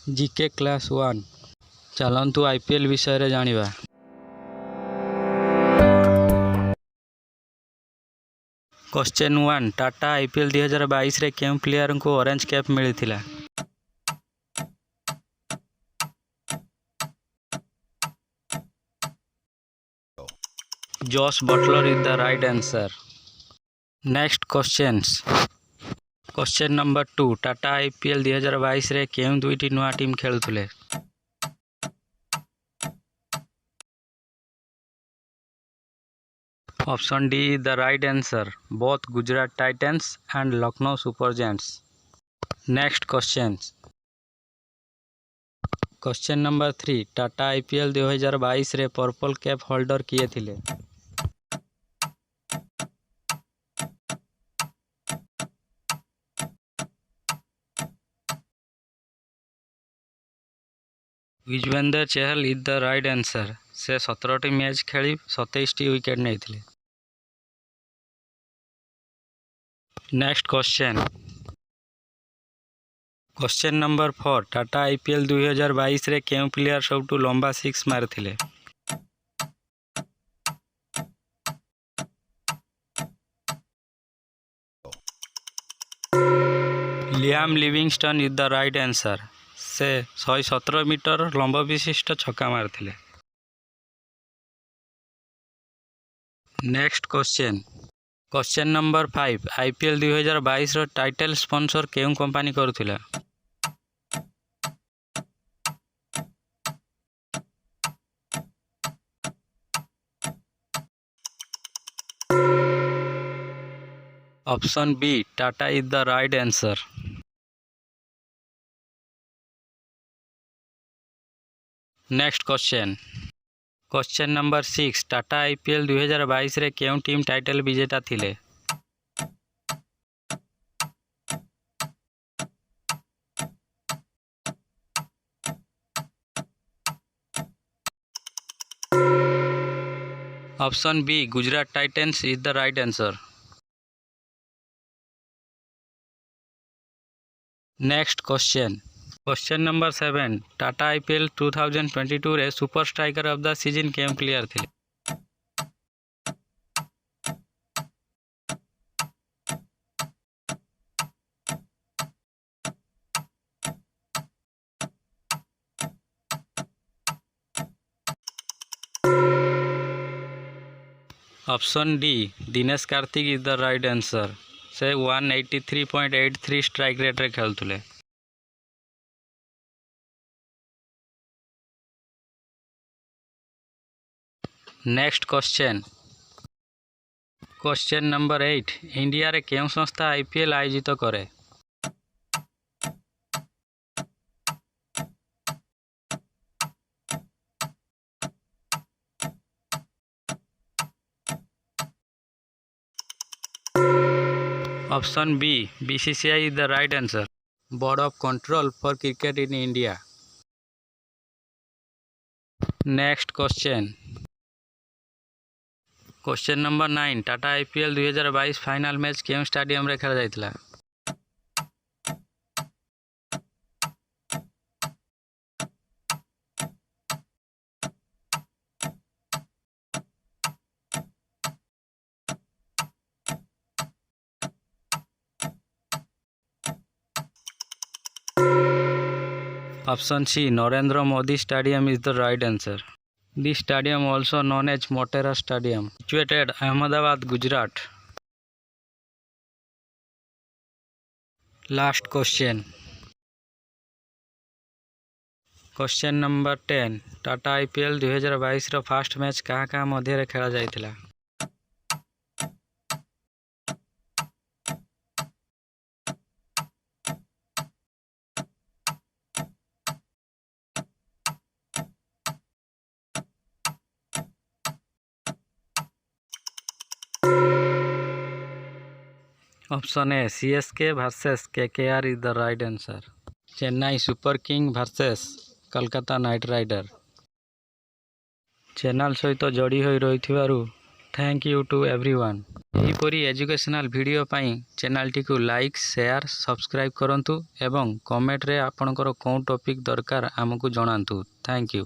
GK class 1 चलतु IPL विषय रे जानिबा। क्वेश्चन 1 टाटा आईपीएल 2022 रे केउं प्लेयर को ऑरेंज कैप मिलिथिला? Jos Buttler is the right answer. Next questions. Question number 2 Tata IPL 2022 रे केउं दुईटी नुआ टीम खेलुथिले? Option D is the right answer, both Gujarat Titans and Lucknow Super Giants. Next questions. Question number 3 Tata IPL 2022 रे purple cap holder किए थिले? Yuzvendra Chahal is the right answer. से 17टी मैच खेली 27टी विकेट नहीं। Next question. Question number 4 Tata IPL 2022 रे केउं प्लेयर सबटू लंबा सिक्स मारिथिले? Liam Livingstone is the right answer. से 117 मीटर लंब विशिष्ट छक्का मारिथिले। Next question. Question number 5 IPL 2022 रो टाइटल स्पॉन्सर केउं कंपनी करुथिला? Option B Tata is the right answer. Next question. Question number 6 Tata IPL 2022 रे केउं टीम टाइटल विजेता थिले? Option B Gujarat Titans is the right answer. Next question. Question number 7 Tata IPL 2022 रे super striker of the season केउं player थिले? Option D Dinesh Karthik is the right answer. से 183.83 strike rate रे खेलुथिले। Next question. Question number 8 India रे केउं संस्था IPL आयोजित करे? Option B BCCI is the right answer, Board of Control for Cricket in India. Next question. Question number 9 Tata IPL 2022 final match केउं stadium रे खेला जायतिला? Option C Narendra Modi stadium is the right answer. This stadium also known as Motera Stadium, situated Ahmedabad, Gujarat. Last question. Question number 10 Tata IPL 2022 रो first match कहाँ मध्य रे खेला जायतिला? Option A CSK versus KKR is the right answer. Chennai Super King versus Calcutta Knight Rider. Channel सहित जोड़ी होई रहिथिबारु थैंक यू टू एवरीवन। एहीपरि एजुकेशनल वीडियो पाई चैनल टी को लाइक शेयर सब्सक्राइब करंतु एवं कमेंट रे आपनकर कोन टॉपिक दरकार हमकु जणांतु। Thank you.